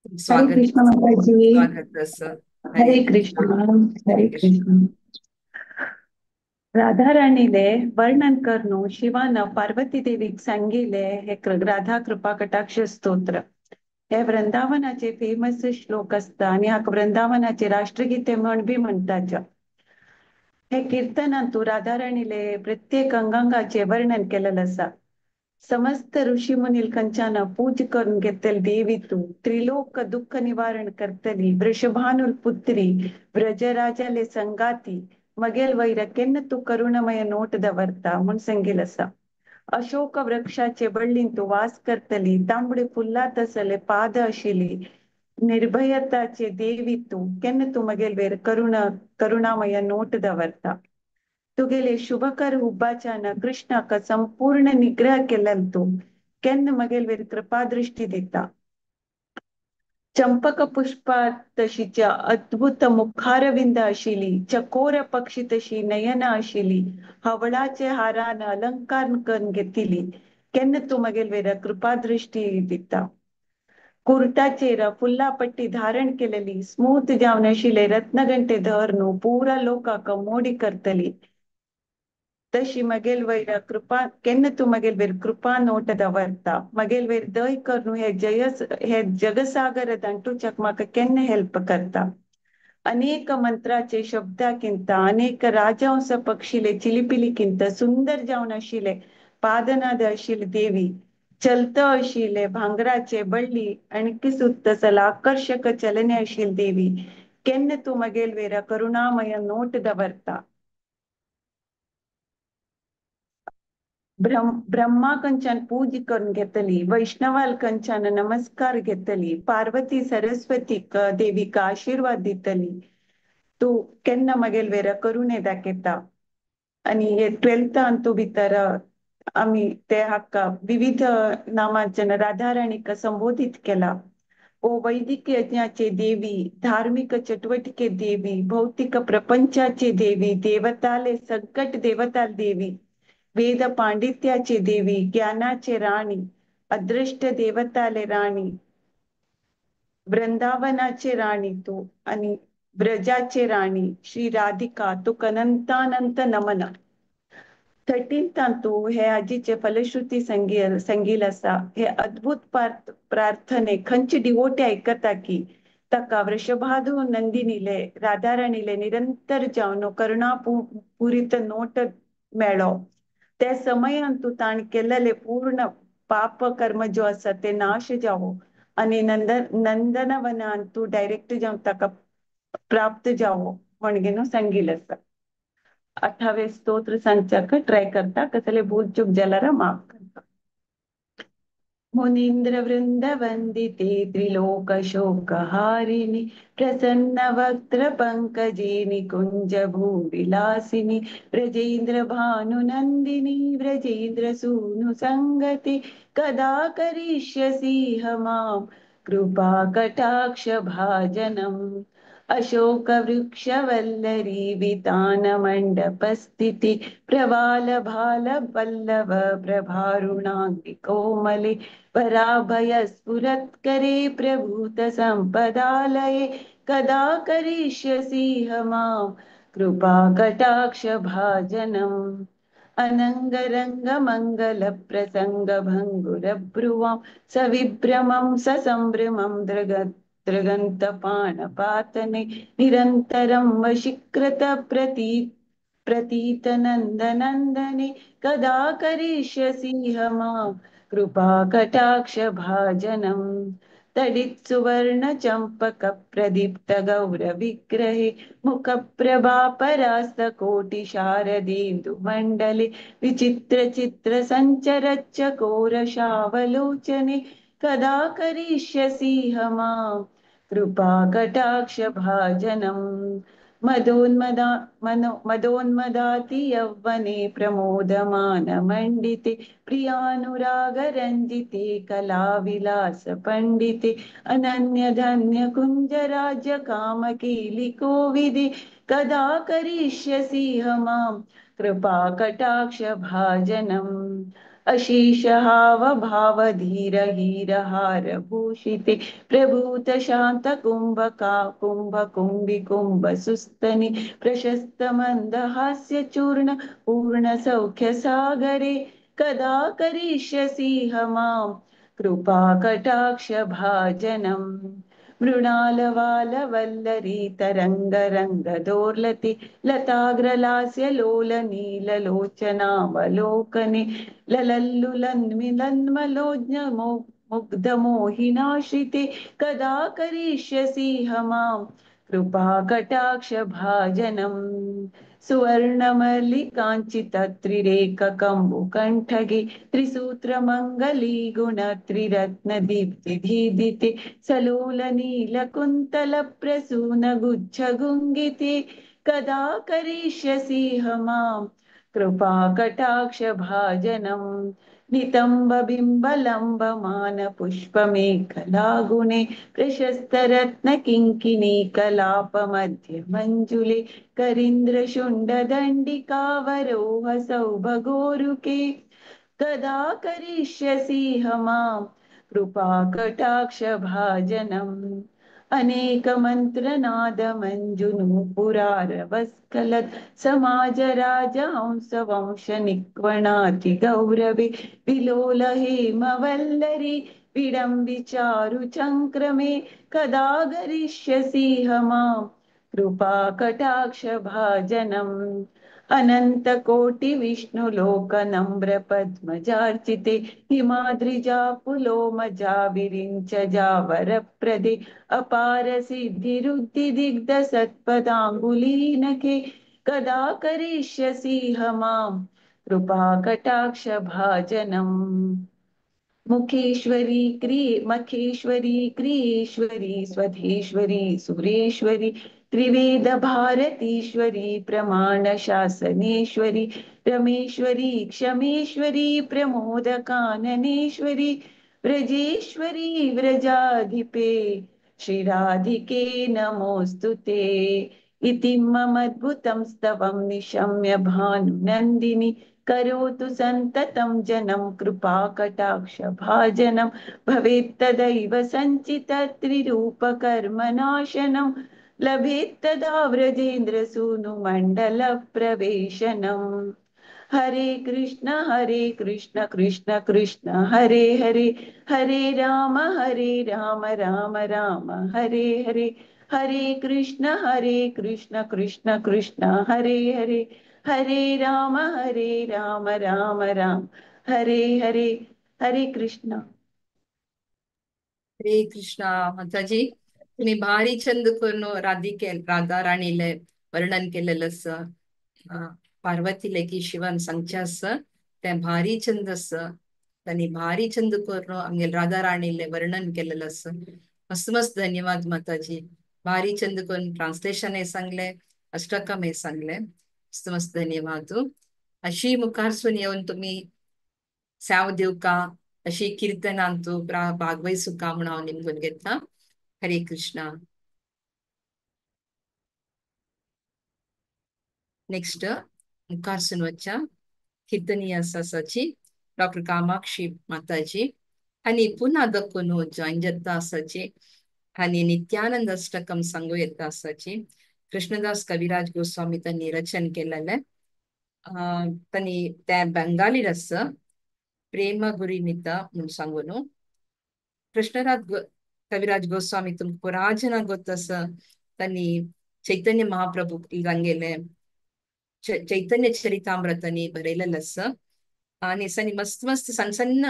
हरे स्वागत कृष्ण माताजी. स्वागत असं. हरे कृष्ण. हरे कृष्ण. राधा राणीले वर्णन करनो शिवानं पार्वती देवीक सांगिले हे राधा कृपा कटाक्ष स्तोत्र. हे वृंदावनाचे फेमस श्लोक असता आणि हा वृंदावनाचे राष्ट्रगीते म्हण बी म्हणतात. हे कीर्तनातून राधा राणीले प्रत्येक अंगांगाचे वर्णन केलेलं असा. समस्त ऋषी मुनील कंचाना पूज करून घेतली देवी तू त्रिलोक दुःख निवारण करतली वृषभानुल पुत्री व्रजराजाले संगाती मगेल वैर केन्न तू करुणमय नोट दवरता म्हणून सांगेल असा. अशोक वृक्षाचे बळ्ळीन तू वास करतली तांबडे फुल्लात असले पाद अशिली निर्भयताचे देवी तू केन्न तू मगेल वेर करुणामय नोट दवरता. तुगेले शुभकर हुब्बाचान कृष्णाक संपूर्ण निग्रह केलेल तू केन्न मगेल वेर कृपा दृष्टी देता. चंपक पुष्पात तशीच्या अद्भुत मुखारविंद अशिली चकोर पक्षी तशी नयन अशिली हवळाचे हारान अलंकार करून घेतली केन्न तू मगेल वेर कृपा दृष्टी दिता. कुर्ताचेर फुल्ला पट्टी धारण केलेली स्मूथ जावन आशिल्ले रत्नगंटे धरनू पुरा लोकांक मोडी करतली तशी मगेल वयर कृपा केन्ना तू मगेल वयर कृपा नोट दवरता मगेल वयर दय कर न्हू हे जगसागर दांटूच्याक म्हाका केन्ना हेल्प करता अनेक मंत्राचे शब्दाकिंत अनेक राजहंस पक्षिले चिलिपिलीकिंत सुंदर जावन आशिल्ले पादनाद आशिल्ली देवी चलत आशिल्ले भांगराचे बळ्ळी आणखी सुत्त सल आकर्षक चलने आशिल्ली देवी केन्ना तू मगेल वेरा करुणामय नोट दवरता ब्रह्मा कंचान पूज करून घेतली वैष्णवाल कंचान नमस्कार घेतली पार्वती सरस्वती देवीक आशीर्वाद दितली तू केन्ना मगेल वेरा करुणे दाखयता आणि हे 12th तू भितर आम्ही ते हाका विविध नामांच्यान राधाराणीक संबोधित केला ओ वैदिक यज्ञाचे देवी धार्मिक चटवटिके देवी भौतिक प्रपंचाचे देवी देवताले संकट देवताल देवी वेद पांडित्याचे देवी ज्ञानाचे राणी अदृष्ट देवताले राणी वृंदावनाचे राणी तू आणि ब्रजाचे राणी श्री राधिका तुक अनंतानंत नमन 13th तू हे आजीचे फलश्रुती संगील असा हे अद्भुत प्रार्थने खंच डिवोटे ऐकता की तका वृषभादू नंदिनीले राधाराणीले निरंतर जावन करुणा पुरित नोट मेळो त्या समयान तू ताण केलेले पूर्ण पाप कर्म जो आसा ते नाश जावो आणि नंदनवनान तू डायरेक्ट जावन ताका प्राप्त जावो म्हणून सांगिल आसा 28 स्तोत्र सांगच्याक ट्राय करता कसले भूल चूक जाल्यार माफ करता मुनींद्र वृंद वंदिते त्रिलोक शोक हारिणी प्रसन्न वक्त्र पंकजे निकुंज भूविलासिनी ब्रजेंद्र भानु नंदिनी ब्रजेंद्र सूनु संगति कदा करिष्यसि मां कृपा कटाक्ष भाजनम् अशोक वृक्ष वल्लरी वितान मंडप स्थिति प्रवाल भाल पल्लव प्रभारुणांगि कोमले पराभय स्फुरत्करे प्रभूत संपदालये कदा करिष्यसि मां कृपा कटाक्ष भाजनम् अनंगरंग मंगल प्रसंग भंगुर भ्रुवां सविभ्रमं ससंभ्रमं दृगन्तपाणपातने निरन्तरं वशीकृत प्रतीत नन्दनन्दने कदा करिष्यसि मां कृपा कटाक्ष भाजनम् तडित् सुवर्ण चंपक प्रदीप्त गौर विग्रहे मुख प्रभा परास्त कोटि शारदेन्दु मंडले विचित्र चित्र संचरच्च कोरशावलोचने कदा करिष्यसि मां कृपा कटाक्ष भाजनम् मदोन्मदाति यौवने प्रमोदमान मंडिते प्रियानुराग रंजिते कला विलास पंडिते अनन्य धन्य कुंज राज्य काम कीली कोविदे कदा करिष्यसि मां कृपा कटाक्ष भाजनम् अशीष हाव भाव धीर हीर हार भूषिते प्रभूत शांत कुंभ कुंभी कुंभ सुस्तनि प्रशस्त मंद हास्य चूर्ण पूर्ण सौख्य सागरे कदा करिष्यसि मां कृपा कटाक्ष भाजनम् मृणाल वाल वल्लरी तरंग रंग दोर्लति लताग्रलास्य लोल नील लोचनावलोकने ललल्लुलन्मिलन्मलोज्ञ मुग्ध मोहिनाश्रिते कदा करिष्यसि मां कृपा कटाक्ष भाजनम् सुवर्णमल्लिकाञ्चित त्रिरेक कम्बु कण्ठगे त्रिसूत्र मङ्गली गुण त्रिरत्न दीप्ति धीदिते सलोल नील कुन्तल प्रसून गुच्छ गुङ्गिते कदा करिष्यसि मां कृपा कटाक्ष भाजनम् नितंब बिंब लंब मान पुष्प मेखला गुणे प्रशस्त रत्न किंकिणी कलाप मध्य मंजुले करींद्र शुंड दंडिकावरोह सौभगोरुके कदा करिष्यसि मां कृपाकटाक्ष भाजनम् अनेकमन्त्रनाद मञ्जुनूपुरारवस्खलत् समाजराजहंस निक्वणाति गौरवे विलोल हेमवल्लरी विडम्बिचारु चङ्क्रमे कदा गरिष्यसि मां कृपाकटाक्ष भाजनम् अनन्तकोटि विष्णुलोकनम्र पद्मजार्चिते हिमाद्रिजा पुलोमजा विरिञ्च जावरप्रदे अपार सिद्धिरुद्धिदिग्ध सत्पदाङ्गुलीनखे कदा करिष्यसि मां कृपाकटाक्ष भाजनम् मखेश्वरी क्रियेश्वरी स्वधेश्वरी सुरेश्वरी त्रिवेद भारतीश्वरी प्रमाण शासनेश्वरी रमेश्वरी क्षमेश्वरी प्रमोद काननेश्वरी व्रजेश्वरी व्रजाधिपे श्रीराधिके नमोऽस्तु ते इति ममद्भुतं स्तवं निशम्य भानुनन्दिनी करोतु सन्ततं जनं कृपाकटाक्ष भाजनं भवेत्तदैव सञ्चितत्रिरूपकर्मनाशनं लभेत्तदा व्रजेन्द्रसूनुमण्डलप्रवेशनम् हरे कृष्ण कृष्ण कृष्ण हरे हरे हरे राम राम राम हरे हरे हरे कृष्ण कृष्ण कृष्ण हरे हरे हरे राम राम राम हरे हरे हरे कृष्ण हरे कृष्णा माताजी. तुम्ही भारी छंद करून राधा राणीले वर्णन केलेलं पार्वतीले की शिवन सांगच्यास ते भारी छंद त्यांनी भारी छंद करून आमगे राधा राणीले वर्णन केलेलं मस्त मस्त धन्यवाद माताजी. भारी छंद करून ट्रान्सलेशन हे सांगले, अष्टकम हे सांगले, मस्त मस्त धन्यवाद. अशी मुखारसून येऊन तुम्ही साव देव का अशी कीर्तनांतू भागवयसू का म्हणून हांव निमगून घेता. हरे कृष्णा. नेक्स्ट मुखारसून वच्चा कीर्तनीय आसाची डॉक्टर कामाक्षी माताजी आणि पुन्हा दक्कून जॉईन जाता आसाची आणि नित्यानंद अष्टकम सांगू येता आसाची कृष्णदास कविराज गोस्वामी त्यांनी रचन केलेले. त्यांनी त्या बंगाली रस प्रेम गुरिनिता म्हणून सांगून कविराज गोस्वामी तुमका पुराजन ಗೊತ್ತಸ तनी चैतन्य महाप्रभु गंगेले चैतन्य चरितामृतनी बरेलेलस आणि सनी मस्त मस्त सಣ್ಣ सಣ್ಣ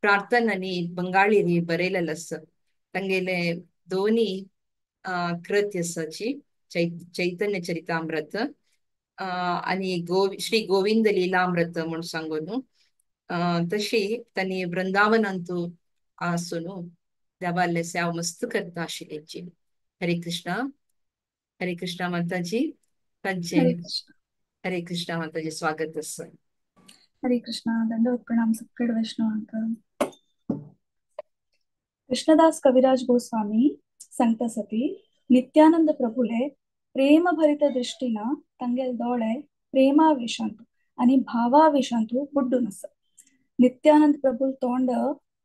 प्रार्थनानी बंगाळी बरेलेलस तंगेले दोन्ही कृत्यसाची चैतन्य चरितामृत आणि श्री गोविंद लीलामृत म्हणून सांगून तशी त्यांनी वृंदावनांतू आसून देवाले सेवा मस्त करता आशिल्लीची. हरे कृष्णा माताजी तांचे हरे कृष्ण. हरे कृष्णा माताजी स्वागत अस. हरे कृष्णा. दंडवत प्रणाम सगळे वैष्णवांक. कृष्णदास कविराज गोस्वामी सांगता सती नित्यानंद प्रभुले प्रेम भरित दृष्टीनं तंगेल दोळे प्रेमाविषंतू आणि भावाविषंतू बुड्डून अस. नित्यानंद प्रभू तोंड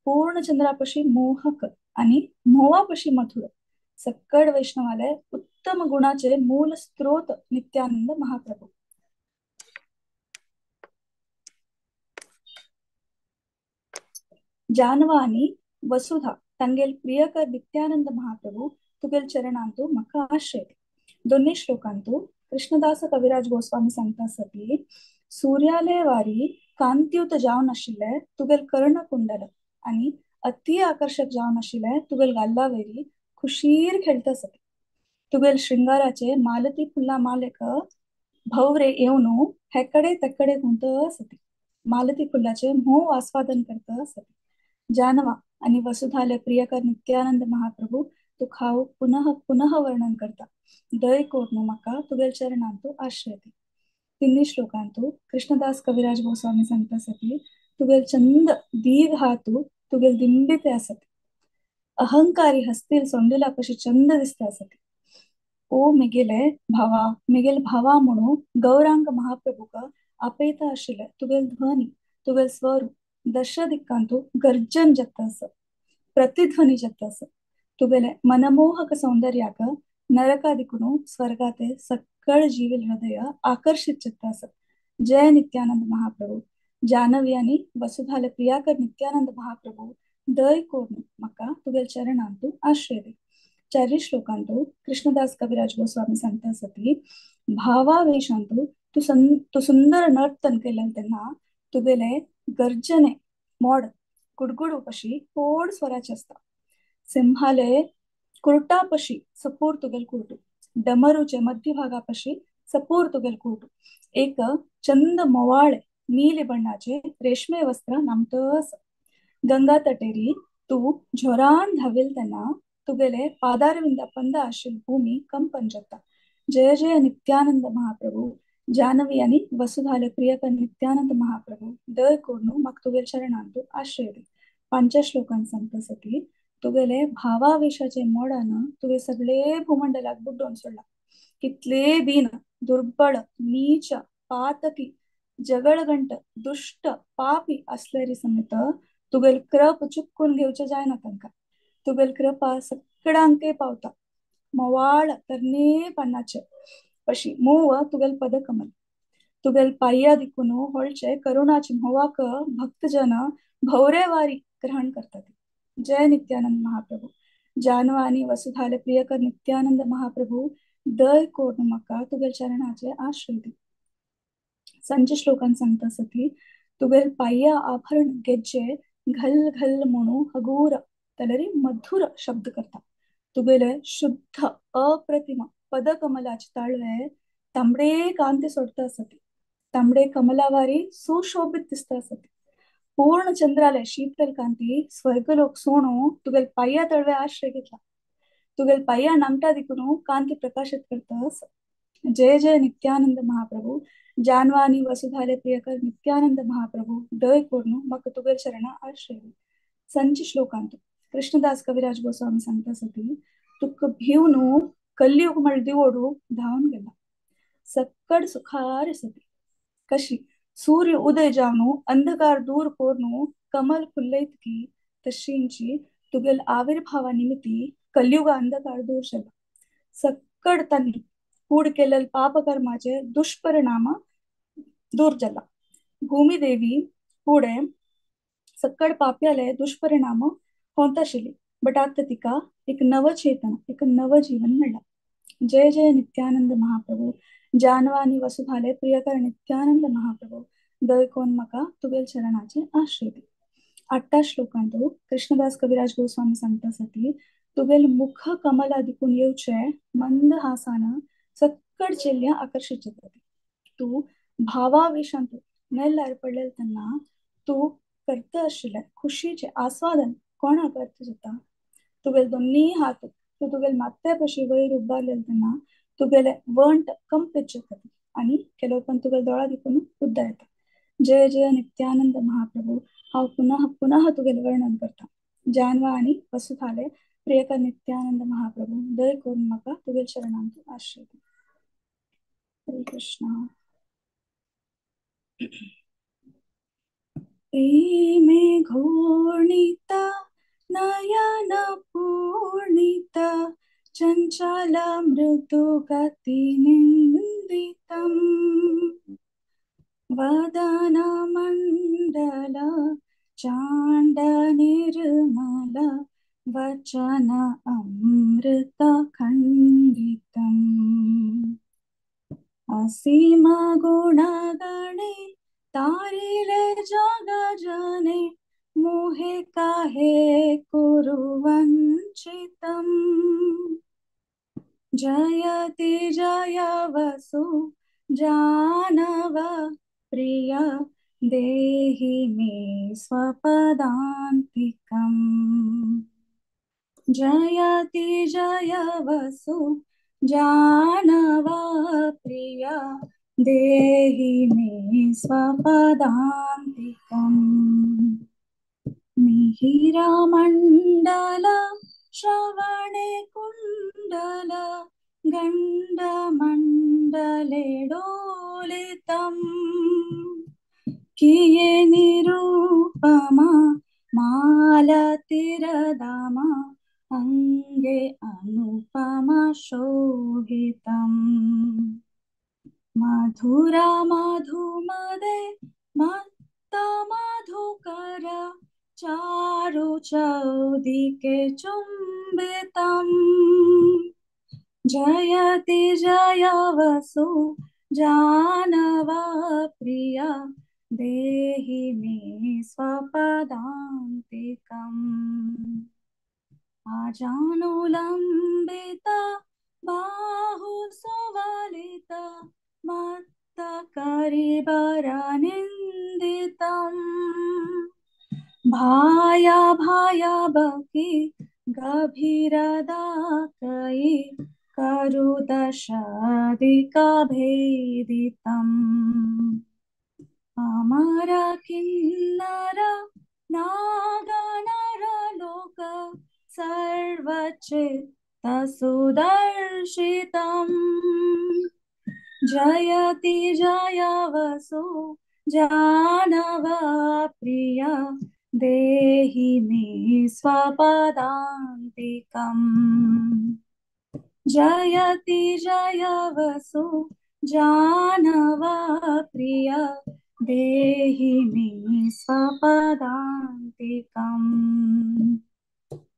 पूर्ण चंद्रापशी मोहक आणि मोवापशी मधुर. सक्कड वैष्णवाले उत्तम गुणाचे मूल स्त्रोत नित्यानंद महाप्रभू. जानवा आणि वसुधा तंगेल प्रियकर नित्यानंद महाप्रभू तुगेल चरणांतू मका आश्रय. दोन्ही श्लोकांतू कृष्णदास कविराज गोस्वामी सांगता सती सूर्याले वारी कांतियुत जावन आशिल्ले तुगेल कर्णकुंडल आणि अति आकर्षक जावन आशिल्ले तुगेल गाल्लावेरी खुशीर खेळता सती. तुगेल श्रृंगाराचे मालती फुल्ला मालेक भवरे येऊन हेकडे तेकडे गुंत सती. मालती फुल्लाचे मोह आस्वादन करत सती. जानवा आणि वसुधाले प्रियकर नित्यानंद महाप्रभू तू खाऊ पुनः पुनः वर्णन करता. दय कोरनु मका तुगेल चरणांतू आश्रयते. तिन्ही श्लोकांतू कृष्णदास कविराज गोस्वामी सांगता सती तुगेल चंद दीघ हातू तुगेल दिंबिते असते. अहंकारी हस्तील सोंडीला कशी चंद दिसते असते. ओ मिगेल भावा म्हणू गौरांग महाप्रभूक आपेता आशिले तुगेल ध्वनी तुगेल स्वरूप दश दिक्कांतू गर्जन जत्त अस. ಪ್ರತಿಧ್ವನಿಜತ್ತಸ ತುಗೆಲೆ ಮನಮೋಹಕ ಸೌಂದರ್ಯಾಕ ನರಕಾದಿಕುನು ಸ್ವರ್ಗಾತೆ ಸಕ್ಕಳ ಜೀವಿಲ್ ಹೃದಯ ಆಕರ್ಷಿತಚತ್ತಾಸ. जय नित्यानंद महाप्रभु जानवी आणि वसुधाले प्रियाकर नित्यानंद महाप्रभु दय कोर्ण मका तुगेल चरणांतू आश्रय दे. चारी श्लोकांतू कृष्णदास कविराज गोस्वामी सांगतासती भावावेशांतू तू सुंदर नर्तन केलें तेन्ना तुगेले गर्जने मोड गुडगुडू पशी थोड स्वराचे असता. सिंहाले कुर्टापशी सपूर तुगेल कुर्टू, डमरूचे मध्य भागापशी सपूर तुगेल कुर्टू, एक चंद मोवाळे नीली बಣ್ಣाचे रेशमे वस्त्र नामतस. गंगा तटेरी तू झोरान धावेल तेन्ना तुगेले पादारविंदा पंद आशिल भूमी कंपन जाता. जय जय नित्यानंद महाप्रभु जानवी आणि वसुधाले प्रियकर नित्यानंद महाप्रभु दय कोर्ण मग तुगेल चरणांतू आश्रय दे. 5 श्लोकांत सांगतासती तुगेले भावावेशाचे मोडान तुगे सगळे भूमंडलाक बुड्डोन सोडला. कितले दीन दुर्बळ नीच पातकी जगळगंट दुष्ट पापी असलेली समेत तुगेल कृप चुकून घेवचे जायना तांकां. तुगेल कृपा सगळ्यांके पावता. मोवाळ तरणे पानाचे पशी मूव तुगेल पदकमल. तुगेल पाय्या दिकुनु होळचे करुणाची मोवाक भक्तजन भौरेवारी ग्रहण करतात. जय नित्यानंद महाप्रभु जानवा आणि वसुधाले प्रियकर नित्यानंद महाप्रभु दय कोर्ण मका तुगेल चरणाचे आश्रय दे. 5 श्लोकांत सांगतासती तुगेल पाय्या आभरण ಗೆಜ್ಜೆ घल घल म्हणू हगूर तलरी मधुर शब्द करता. तुगेले शुद्ध अप्रतिम पदकमलाचे ताळवे तांबडे कांती सोडता असती. तांबडे कमलावारी सुशोभित दिसता असती. पूर्ण चंद्राले शीतल कांती स्वर्गलोक सोणू तुगेल पाय्या तळवे आश्रय घेतला. तुगेल पाय्या नामटा दिकुनु कांती प्रकाशित करतास. जय जय नित्यानंद महाप्रभु जानवा आणि वसुधाले प्रियकर नित्यानंद महाप्रभु दय कोर्ण मग तुगेल चरणा आश्रय दे. 5 श्लोकांत कृष्णदास कविराज गोस्वामी सांगतासती तुक भिवनु कलियुग मळदी ओढू धावून गेला. सक्कड सुखार सती कशी सूर्य उदय जावनु अंधकार दूर कोरनु कमल फुल्लैतकी तशींची तुगेल आविर्भावा निमित्ती कलियुग अंधकार दूर झाला. सक्कड तन्नी कूड केलेल पापकर्माचे दुष्परिणाम दूर झाला. भूमिदेवी पुढे सक्कड पाप्याले दुष्परिणाम होत आशिल्ली बट आता तिका एक नव चेतन एक नव जीवन मिळाला. जय जय नित्यानंद महाप्रभु जानवा आणि वसुधाले प्रियकर नित्यानंद महाप्रभु दय कोण मका तुगेल चरणाचे आश्रय दे. 8 श्लोकांत कृष्णदास कविराज गोस्वामी सांगतासती तुगेल मुख कमला दिकून येवचे मंद हासान सक्कड चेल्ल्या आकर्षित जातात. तू भावावेशांत नेल्लार पडलेल तेन्ना तू करत आशिल्ले खुशीचे आस्वादन कोणाक करता जाता. तुगेल दोन्ही हात तू तुगेल माथे पशी वयर उबारलेल तेन्ना तुगेले वंट कंपित जातात आणि केलोपन तुगेल दोळा दिकून उद्दा येता. जय जय नित्यानंद महाप्रभु हांव पुनः पुनः तुगेल वर्णन करता. जानवा आणि वसुधाले प्रियकर नित्यानंद महाप्रभु दय करून म्हाका तुगेल चरणांत आश्रय दे. हरे कृष्ण. प्रेमे घोणिता नयन पूर्णिता चंचल मृदु गति निंदितम वदन मंडल चांड निर्मल वचन अमृत खंडितम असीम गुणगणे तारिले जग जने मोहे काहे कुरुवंचितम जयति जय वसु जानव प्रिय देहि मे स्वपदान्तिकम जयति जय वसु जानव प्रिय देहि मे स्वपदान्तिकम मिहिरा मंडल श्रवणे कुंडल गंड मंडले डोलितम किये निरूपमा मालतिरदाम अङ्गे अनुपमशोभितम् मधुरा मधुमदे मत्त मधुकर चारु चौदिके चुम्बितम् जयति जय वसु जानवा प्रिया देहि मे स्वपदान्तिकम् आजानुलम्बित बाहु सुवलित मत्त करिबरनिन्दितम् भाया भाया बकी गभीरदाकयि करुदशादिकभेदितम् अमर किन्नर नागनरलोक सर्वचित्तसुदर्शितम् जयति जय वसु जानवा प्रिया देहि मे स्वपदान्तिकम् जयति जय वसु जानवा प्रिया देहि मे स्वपदान्तिकम्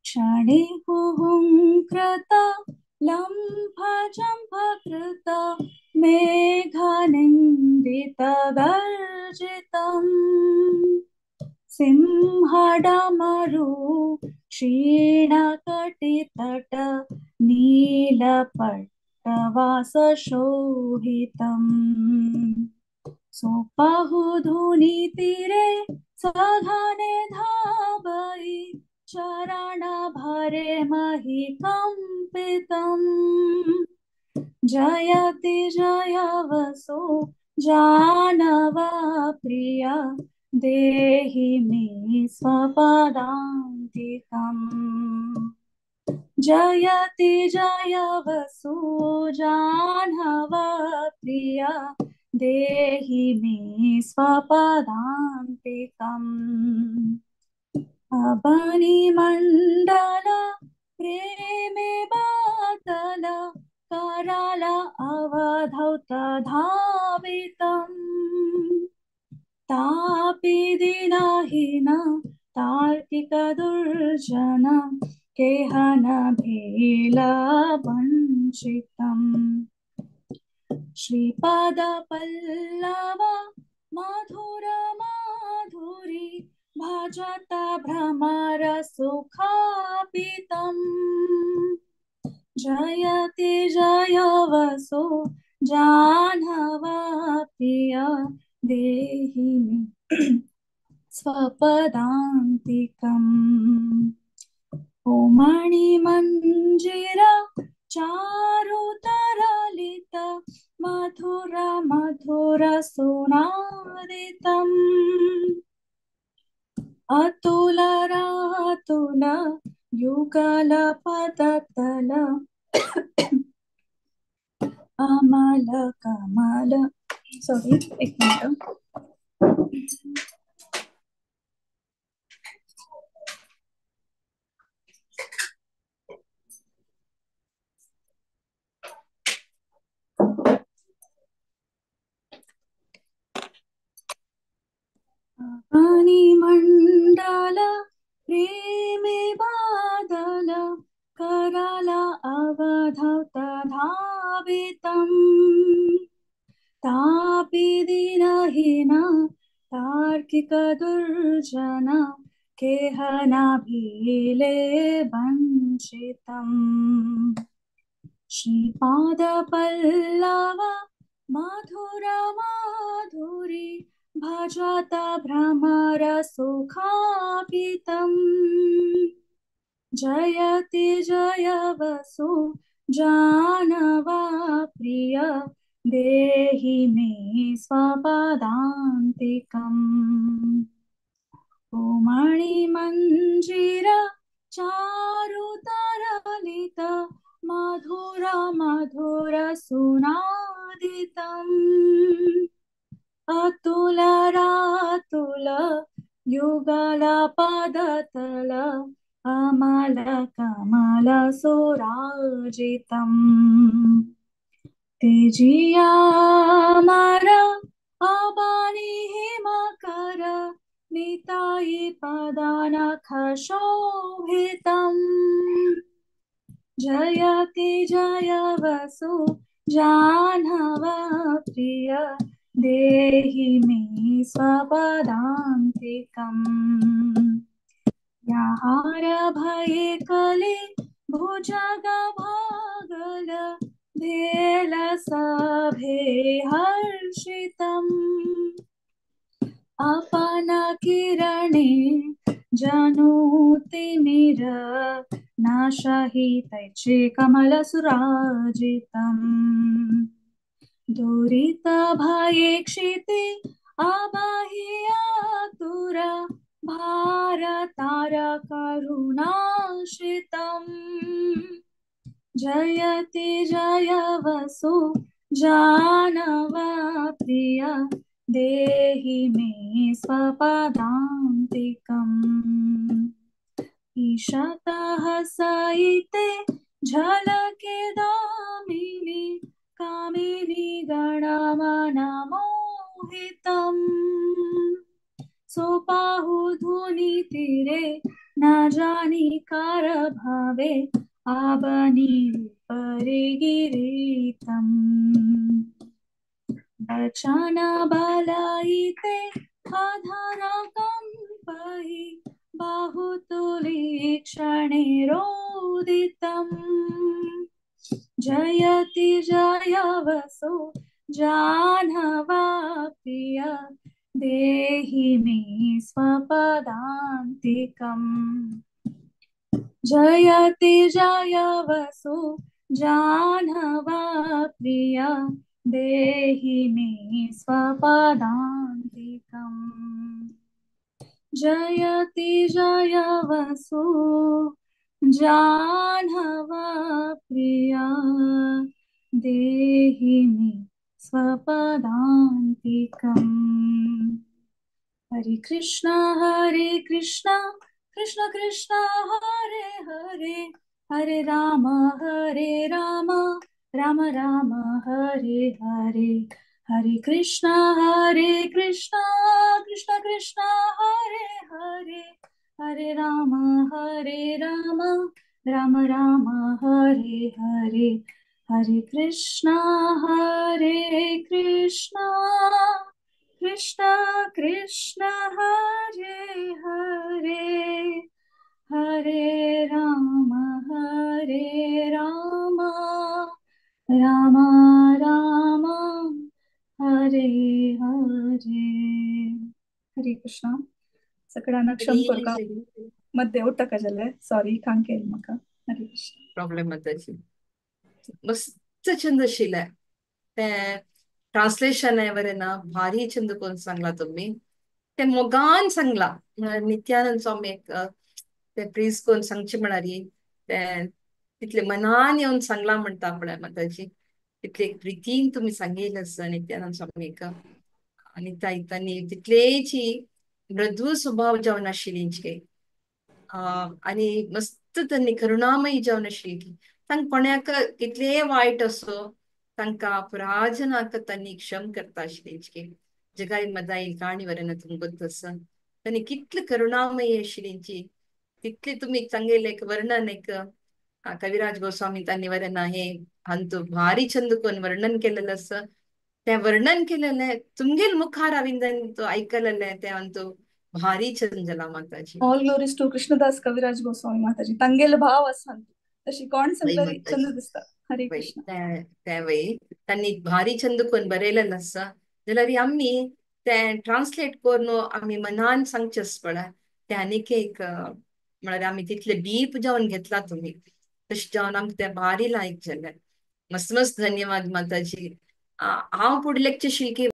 क्षणे हुहुङ्कृत लम्फजम्भकृत मेघनिन्दितगर्जितम् सिंहडमरु क्षीणकटितट नीलपट्टवासशोभितम् सोपाहुधुनीतीरे सघने धावयि चरणभरे महिकम्पितम् जयति जय वसु जानवा प्रिया देहि मे स्वपदान्तिकम् जयति जय वसु जानवा प्रिया देहि मे स्वपदान्तिकम् अबनिमण्डल प्रेमे बादल कराल अवधौत धावितम् तापिदिनहीन तार्किक दुर्जन केहन भेलवञ्चितम् श्रीपद पल्लव मधुर माधुरी भजत भ्रमर सुखापितम् जयति जय वसु जानवा प्रिया देहि मे स्वपदान्तिकम् ओ मणिमञ्जिर चारुतरलित मधुर मधुर सुनादितम् अतुल रातुल युगल पदतल अमल कमल सॉरी एक मिनट मणिमण्डल प्रेमे बादल कराल अवधौत धावितम् तापिदिनहीन तार्किक दुर्जन केहन भीले वञ्चितम् श्रीपाद पल्लव मधुर माधुरी भजत भ्रमर सुखापितम् जयति जय वसु जानवा प्रिया देहि मे स्वपदान्तिकम् ओ मणिमञ्जिर चारुतरलित मधुर मधुर सुनादितम् अतुल रातुल युगला पदतल अमल कमल सुराजितम् तेजिया मारा अबानी हिमकर निताई पदानख शोभितम् जयति जय वसु जाह्नव प्रिय देहि मे स्वपदान्तिकम् याहार भये कले भुजग भागल भेल सभे हर्षितम् अपन किरणे जनुतिमिर नाशहि तैचे कमल सुराजितम् दुरित भये क्षिति अबहि आतुर भारतार करुणाश्रितम् जयति जय वसु जानव प्रिय देहि मे स्वपदान्तिकम् ईशतः सहिते झलके दामिनी कामिनी गणमनमोहितम् सोपाहु धुनि तीरे न जानी कार भावे आबनी परिगिरीतम् वचन बलायिते अधर कंपहि बाहुतुली क्षणे रोदितम् जयति जय वसु जाह्नवा प्रिय देहि मे स्वपदान्तिकम् जयति जय वसु जाह्नवा प्रिय देहि मे स्वपदान्तिकम् जयति जय वसु जाह्नवा प्रिय देहि मे स्वपदान्तिकम् हरे कृष्ण कृष्ण कृष्ण हरे हरे हरे राम राम राम हरे हरे हरे कृष्ण कृष्ण कृष्ण हरे हरे हरे राम राम राम हरे हरे हरे कृष्ण कृष्ण कृष्ण हरे हरे हरे राम राम राम हरे हरे हरे कृष्ण सगळ्यांना क्षम करता मध्ये उठका जाले सॉरी कांकेल म्हाका हरे कृष्ण प्रॉब्लेम माताजी मस्त चंद आशिल्ले ते ट्रान्सलेशन ना भारी चंद कोण सांगला तुम्ही ते मोगान सांगला नित्यानंद स्वामी ते प्लीज कोण सांगचे म्हणारी ते तितले मनान येऊन सांगला म्हणता आपण माताजी तितले प्रितीन तुम्ही सांगेल नित्यानंद स्वामीक आणि तांणी तितलेची मृदू स्वभाव जावन आशिल्ली आणि मस्त त्यांनी करुणामयी जावन आशिल्ली तांकां कोण्याक कितले वायट असो तांकां पुराजनाक तांणी क्षम करता आशिल्ली जगाई मदाई काणी वरना तुमकां ಗೊತ್ತು तांणी कितले करुणामयी आशिल्ली तितले तुम्ही सांगेले वर्णन कविराज गोस्वामी तांणी वरना हे अंतु भारी चंद कोण वर्णन केलेलं ते वर्णन केलेले तुमगेल मुखार हांवें तो ऐकलेले ते अंतु भारी चंद जाला माताजी ऑल ग्लोरीज टू कृष्णदास कविराज गोस्वामी माताजी तांगेले भाव आसात तशी कोण सांगतली चंद दिसता हरे कृष्ण वय तांणी भारी चंद कोण बरयलेलं जाल्यार आम्ही ते ट्रान्सलेट करून आम्ही मनान सांगचेच पळय ते आनीक एक म्हळ्यार आम्ही तितले डीप जावन घेतला तुम्ही तशें जावन आमकां ते भारी लायक जाले मस्त मस्त धन्यवाद माताजी हांव फुडलेकचे शिल्की